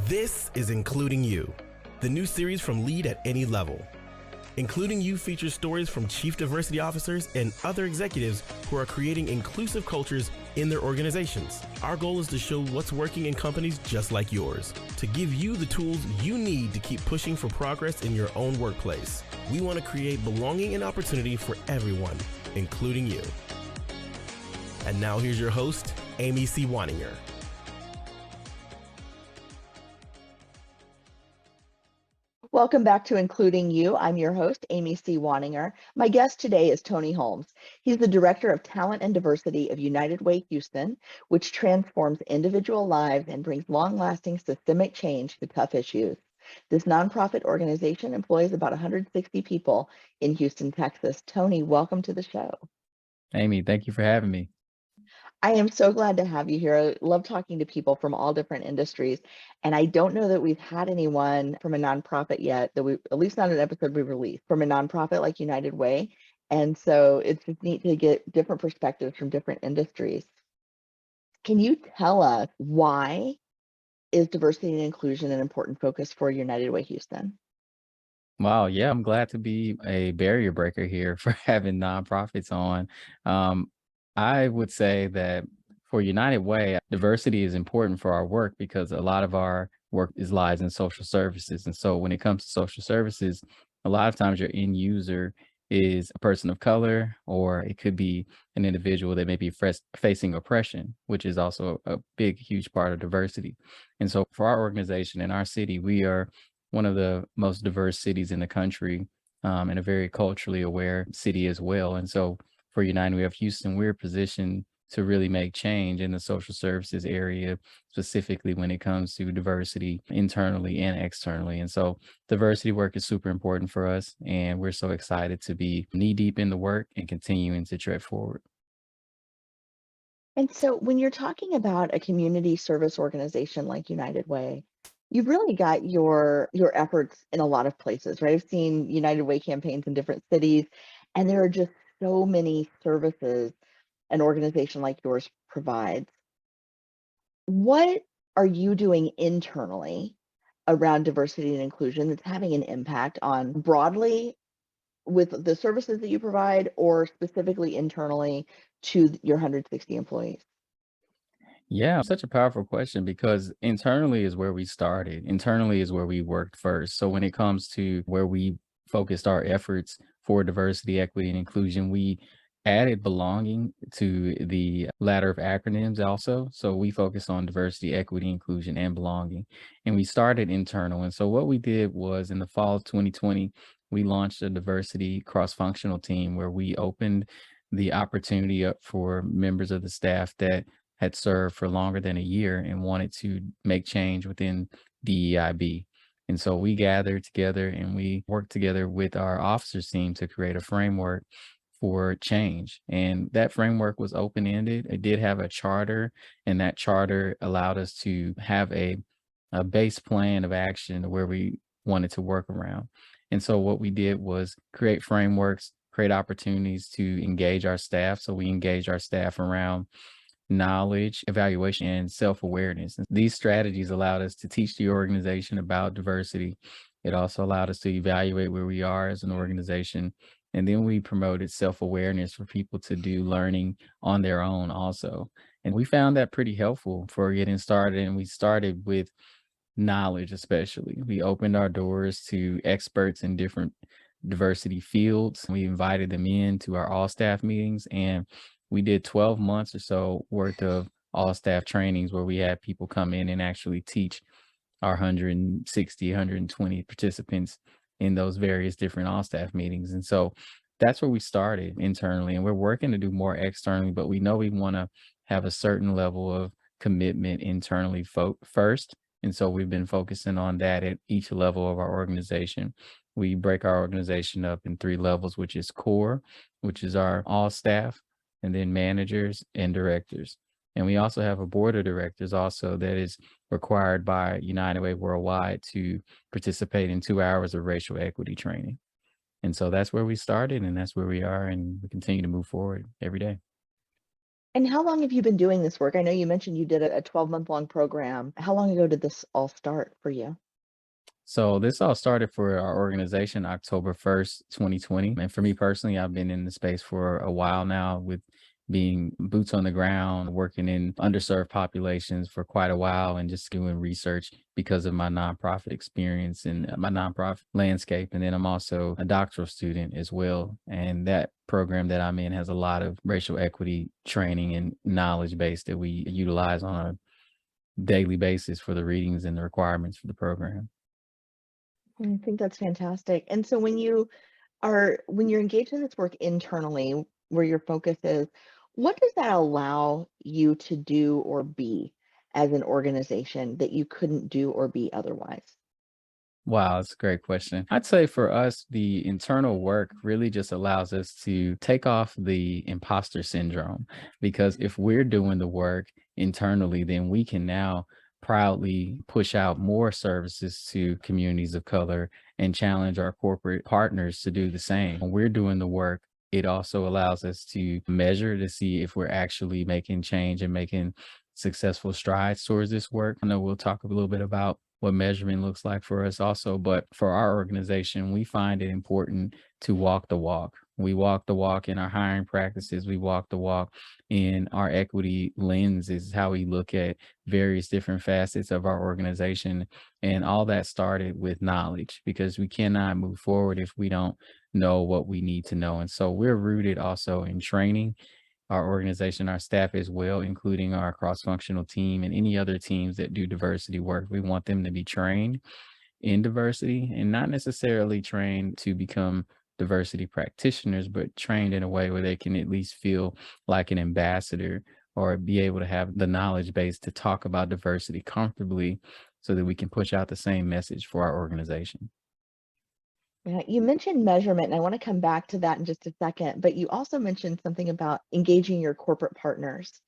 This is Including You, the new series from Lead at Any Level. Including You features stories from chief diversity officers and other executives who are creating inclusive cultures in their organizations. Our goal is to show what's working in companies just like yours, to give you the tools you need to keep pushing for progress in your own workplace. We want to create belonging and opportunity for everyone, including you. And now here's your host, Amy C. Waninger. Welcome back to Including You. I'm your host, Amy C. Waninger. My guest today is Tony Holmes. He's the Director of Talent and Diversity of United Way Houston, which transforms individual lives and brings long-lasting systemic change to tough issues. This nonprofit organization employs about 160 people in Houston, Texas. Tony, welcome to the show. Amy, thank you for having me. I am so glad to have you here. I love talking to people from all different industries. And I don't know that we've had anyone from a nonprofit yet, that we, at least not an episode we've released, from a nonprofit like United Way. And so it's just neat to get different perspectives from different industries. Can you tell us, why is diversity and inclusion an important focus for United Way Houston? Wow, yeah, I'm glad to be a barrier breaker here for having nonprofits on. I would say that for United Way, diversity is important for our work because a lot of our work lies in social services. And so when it comes to social services, a lot of times your end user is a person of color, or it could be an individual that may be facing oppression, which is also a big, huge part of diversity. And so for our organization in our city, we are one of the most diverse cities in the country, and a very culturally aware city as well. And so for United Way of Houston, we're positioned to really make change in the social services area, specifically when it comes to diversity internally and externally. And so diversity work is super important for us, and we're so excited to be knee deep in the work and continuing to tread forward. And so when you're talking about a community service organization like United Way, you've really got your efforts in a lot of places, right? I've seen United Way campaigns in different cities, and there are just so many services an organization like yours provides. What are you doing internally around diversity and inclusion that's having an impact on broadly with the services that you provide, or specifically internally to your 160 employees? Yeah, such a powerful question because internally is where we started. Internally is where we worked first. So when it comes to where we focused our efforts for diversity, equity, and inclusion, we added belonging to the ladder of acronyms also. So we focus on diversity, equity, inclusion, and belonging. And we started internal. And so what we did was in the fall of 2020, we launched a diversity cross-functional team where we opened the opportunity up for members of the staff that had served for longer than a year and wanted to make change within DEIB. And so we gathered together and we worked together with our officers team to create a framework for change. And that framework was open-ended. It did have a charter, and that charter allowed us to have a base plan of action where we wanted to work around. And so what we did was create frameworks, create opportunities to engage our staff. So we engaged our staff around knowledge, evaluation, and self-awareness. And these strategies allowed us to teach the organization about diversity. It also allowed us to evaluate where we are as an organization. And then we promoted self-awareness for people to do learning on their own also. And we found that pretty helpful for getting started. And we started with knowledge, especially. We opened our doors to experts in different diversity fields. We invited them in to our all staff meetings, and we did 12 months or so worth of all staff trainings where we had people come in and actually teach our 160, 120 participants in those various different all staff meetings. And so that's where we started internally, and we're working to do more externally, but we know we want to have a certain level of commitment internally first. And so we've been focusing on that at each level of our organization. We break our organization up in 3 levels, which is core, which is our all staff, and then managers and directors. And we also have a board of directors also that is required by United Way Worldwide to participate in 2 hours of racial equity training. And so that's where we started, and that's where we are, and we continue to move forward every day. And how long have you been doing this work? I know you mentioned you did a 12-month-long program. How long ago did this all start for you? So this all started for our organization October 1st, 2020. And for me personally, I've been in the space for a while now with being boots on the ground, working in underserved populations for quite a while and just doing research because of my nonprofit experience and my nonprofit landscape. And then I'm also a doctoral student as well. And that program that I'm in has a lot of racial equity training and knowledge base that we utilize on a daily basis for the readings and the requirements for the program. I think that's fantastic. And so when you're engaged in this work internally, where your focus is, what does that allow you to do or be as an organization that you couldn't do or be otherwise? Wow, that's a great question. I'd say for us, the internal work really just allows us to take off the imposter syndrome because if we're doing the work internally, then we can now proudly push out more services to communities of color and challenge our corporate partners to do the same. When we're doing the work, it also allows us to measure to see if we're actually making change and making successful strides towards this work. I know we'll talk a little bit about what measurement looks like for us also. But for our organization, we find it important to walk the walk. We walk the walk in our hiring practices. We walk the walk in our equity lens is how we look at various different facets of our organization. And all that started with knowledge because we cannot move forward if we don't know what we need to know. And so we're rooted also in training our organization, our staff as well, including our cross-functional team and any other teams that do diversity work. We want them to be trained in diversity and not necessarily trained to become diversity practitioners, but trained in a way where they can at least feel like an ambassador or be able to have the knowledge base to talk about diversity comfortably so that we can push out the same message for our organization. Yeah, you mentioned measurement, and I want to come back to that in just a second, but you also mentioned something about engaging your corporate partners.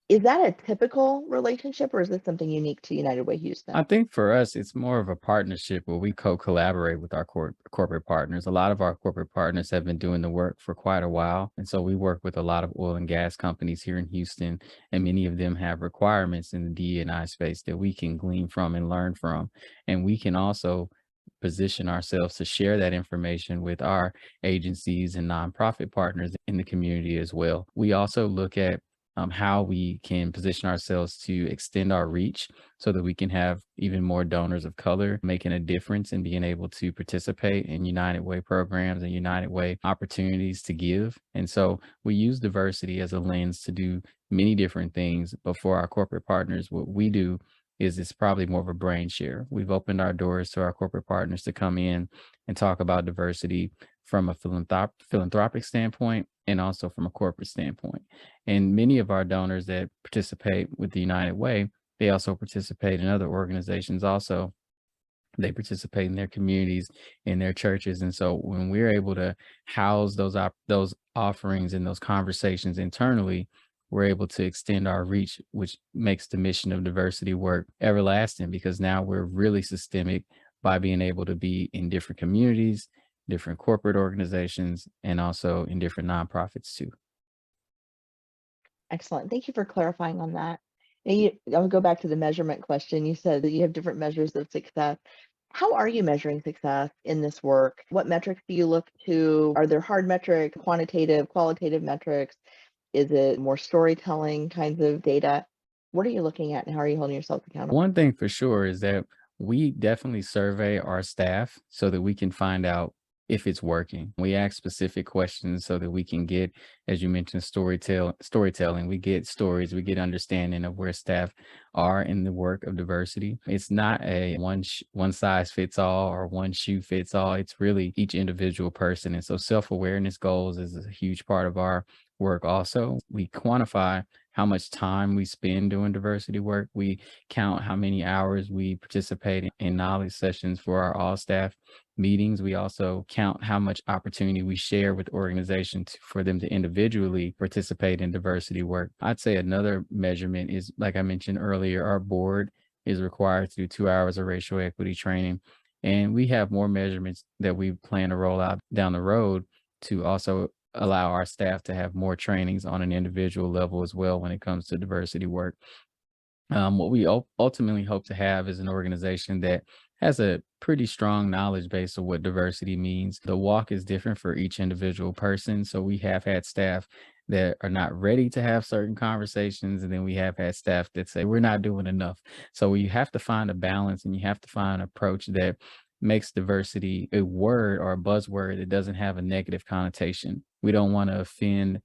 Is that a typical relationship or is this something unique to United Way I Houston? think for us, it's more of a partnership where we co-collaborate with our corporate partners. A lot of our corporate partners have been doing the work for quite a while. And so we work with a lot of oil and gas companies here in Houston, and many of them have requirements in the D&I space that we can glean from and learn from. And we can also position ourselves to share that information with our agencies and nonprofit partners in the community as well. We also look at how we can position ourselves to extend our reach so that we can have even more donors of color making a difference and being able to participate in United Way programs and United Way opportunities to give. And so we use diversity as a lens to do many different things. But for our corporate partners, what we do is it's probably more of a brain share. We've opened our doors to our corporate partners to come in and talk about diversity from a philanthropic standpoint and also from a corporate standpoint. And many of our donors that participate with the United Way, they also participate in other organizations also. They participate in their communities, in their churches. And so when we're able to house those offerings and those conversations internally, we're able to extend our reach, which makes the mission of diversity work everlasting because now we're really systemic by being able to be in different communities, different corporate organizations, and also in different nonprofits too. Excellent. Thank you for clarifying on that. And I'll go back to the measurement question. You said that you have different measures of success. How are you measuring success in this work? What metrics do you look to? Are there hard metrics, quantitative, qualitative metrics? Is it more storytelling kinds of data? What are you looking at and how are you holding yourself accountable? One thing for sure is that we definitely survey our staff so that we can find out if it's working. We ask specific questions so that we can get, as you mentioned, storytelling. We get stories, we get understanding of where staff are in the work of diversity. It's not a one size fits all or one shoe fits all. It's really each individual person. And so self-awareness goals is a huge part of our work also. We quantify how much time we spend doing diversity work. We count how many hours we participate in knowledge sessions for our all staff meetings. We also count how much opportunity we share with organizations for them to individually participate in diversity work. I'd say another measurement is, like I mentioned earlier, our board is required to do 2 hours of racial equity training. And we have more measurements that we plan to roll out down the road to also allow our staff to have more trainings on an individual level as well when it comes to diversity work. What we ultimately hope to have is an organization that has a pretty strong knowledge base of what diversity means. The walk is different for each individual person. So we have had staff that are not ready to have certain conversations. And then we have had staff that say, we're not doing enough. So you have to find a balance and you have to find an approach that makes diversity a word or a buzzword that doesn't have a negative connotation. We don't want to offend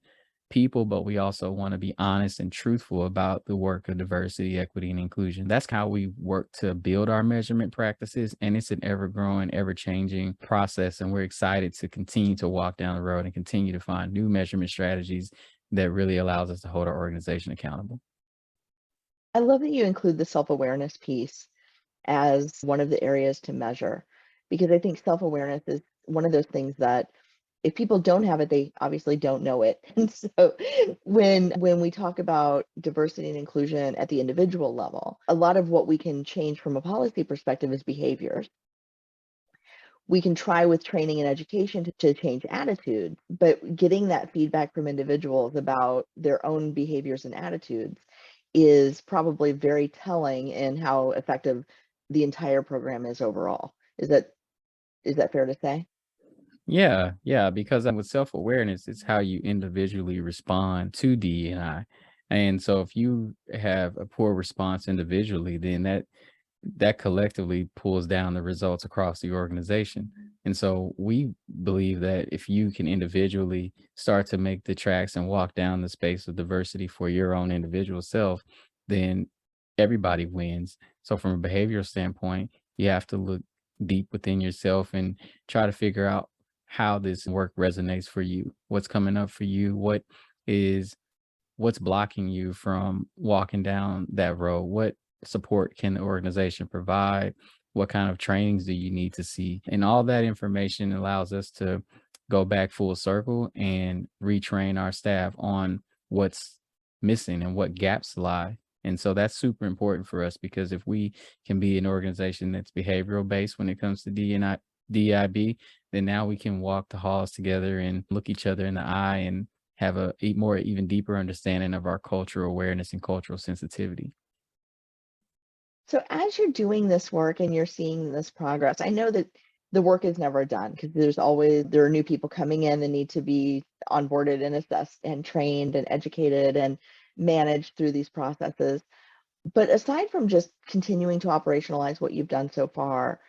people, but we also want to be honest and truthful about the work of diversity, equity, and inclusion. That's how we work to build our measurement practices. And it's an ever growing, ever changing process. And we're excited to continue to walk down the road and continue to find new measurement strategies that really allows us to hold our organization accountable. I love that you include the self-awareness piece as one of the areas to measure, because I think self-awareness is one of those things that if people don't have it, they obviously don't know it. And so when we talk about diversity and inclusion at the individual level, a lot of what we can change from a policy perspective is behaviors. We can try with training and education to change attitudes, but getting that feedback from individuals about their own behaviors and attitudes is probably very telling in how effective the entire program is overall. Is that fair to say? Yeah, yeah, because with self-awareness, it's how you individually respond to DEI. And so if you have a poor response individually, then that collectively pulls down the results across the organization. And so we believe that if you can individually start to make the tracks and walk down the space of diversity for your own individual self, then everybody wins. So from a behavioral standpoint, you have to look deep within yourself and try to figure out how this work resonates for you, what's coming up for you, is what's blocking you from walking down that road? What support can the organization provide? What kind of trainings do you need to see? And all that information allows us to go back full circle and retrain our staff on what's missing and what gaps lie. And so that's super important for us because if we can be an organization that's behavioral based when it comes to DIB, then now we can walk the halls together and look each other in the eye and have a more even deeper understanding of our cultural awareness and cultural sensitivity. So as you're doing this work and you're seeing this progress, I know that the work is never done because there are new people coming in that need to be onboarded and assessed and trained and educated and managed through these processes. But aside from just continuing to operationalize what you've done so far,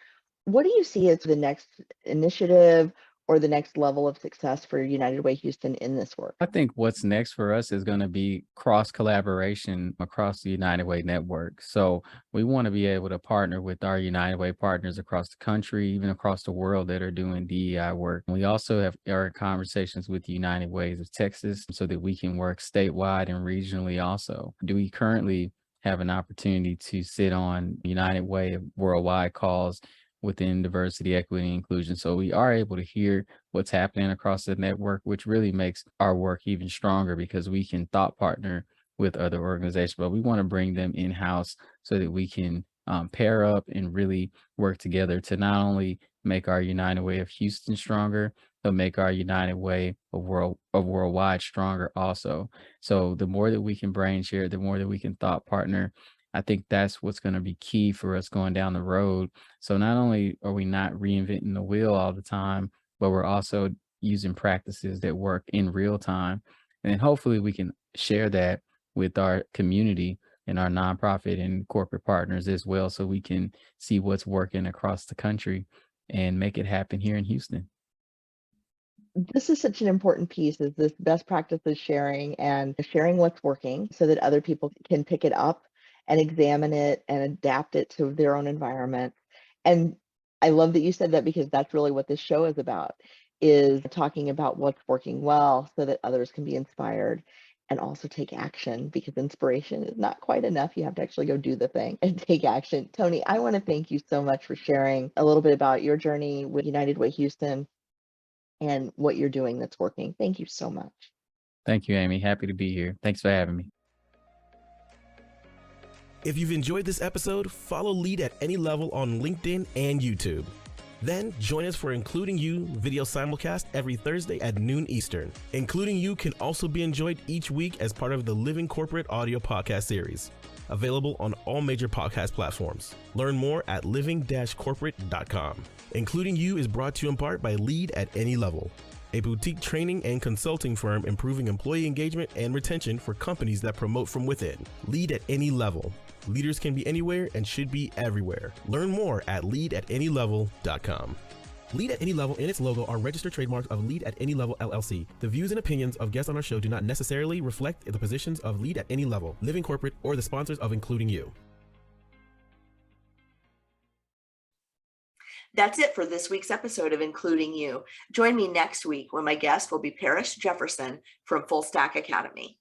what do you see as the next initiative or the next level of success for United Way Houston in this work? I think what's next for us is going to be cross collaboration across the United Way network. So we want to be able to partner with our United Way partners across the country, even across the world that are doing DEI work. We also are in conversations with United Ways of Texas so that we can work statewide and regionally also. Do we currently have an opportunity to sit on United Way worldwide calls within diversity, equity, and inclusion. So we are able to hear what's happening across the network, which really makes our work even stronger because we can thought partner with other organizations, but we want to bring them in-house so that we can pair up and really work together to not only make our United Way of Houston stronger, but make our United Way of worldwide stronger also. So the more that we can brain share, the more that we can thought partner, I think that's what's going to be key for us going down the road. So not only are we not reinventing the wheel all the time, but we're also using practices that work in real time. And then hopefully we can share that with our community and our nonprofit and corporate partners as well, so we can see what's working across the country and make it happen here in Houston. This is such an important piece is this best practices sharing and sharing what's working so that other people can pick it up and examine it and adapt it to their own environment. And I love that you said that because that's really what this show is about, is talking about what's working well so that others can be inspired and also take action because inspiration is not quite enough. You have to actually go do the thing and take action. Tony, I want to thank you so much for sharing a little bit about your journey with United Way Houston and what you're doing that's working. Thank you so much. Thank you, Amy. Happy to be here. Thanks for having me. If you've enjoyed this episode, follow Lead at Any Level on LinkedIn and YouTube. Then join us for Including You video simulcast every Thursday at noon Eastern. Including You can also be enjoyed each week as part of the Living Corporate audio podcast series, available on all major podcast platforms. Learn more at living-corporate.com. Including You is brought to you in part by Lead at Any Level, a boutique training and consulting firm improving employee engagement and retention for companies that promote from within. Lead at Any Level. Leaders can be anywhere and should be everywhere. Learn more at leadatanylevel.com. Lead at Any Level and its logo are registered trademarks of Lead at Any Level LLC. The views and opinions of guests on our show do not necessarily reflect the positions of Lead at Any Level, Living Corporate, or the sponsors of Including You. That's it for this week's episode of Including You. Join me next week when my guest will be Paris Jefferson from Full Stack Academy.